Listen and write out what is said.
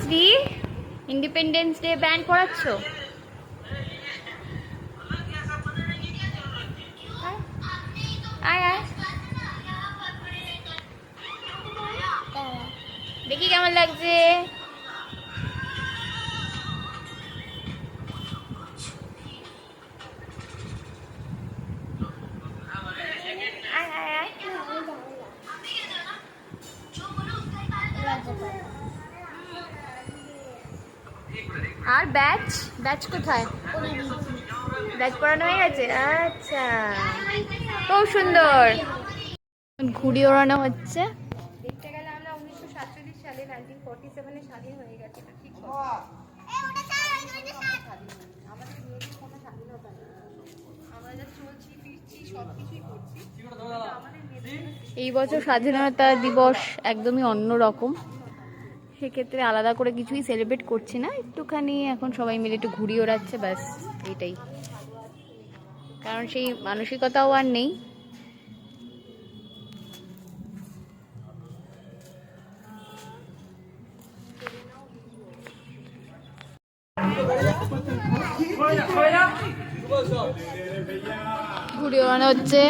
Shri Independence Day band পড়াচ্ছ? আয় আয় দেখি কেমন লাগছে। আর ব্যাচ ব্যাচ কোথায়? ব্যাচ পড়ানো হয়ে গেছে? আচ্ছা, খুব সুন্দর। ঘুড়ি ওড়ানো হচ্ছে। দেখতে গেলে আমরা 1947 সালে 1947 স্বাধীন হয়ে গেছে, এটা ঠিক কথা। আমাদের মেয়েদের কোনো স্বাধীনতা নেই, আমরা যা চলছি ফিরছি সব কিছুই করছি। এই বছর স্বাধীনতা দিবস একদমই অন্য রকম, সেক্ষেত্রে আলাদা করে কিছুই সেলিব্রেট করছি না, একটুখানি এখন সবাই মিলে একটু ঘুড়ি ওড়াচ্ছে, ব্যাস এইটাই। কারণ সেই মানসিকতাও আর নেই। ঘুড়ি ওড়ানো হচ্ছে।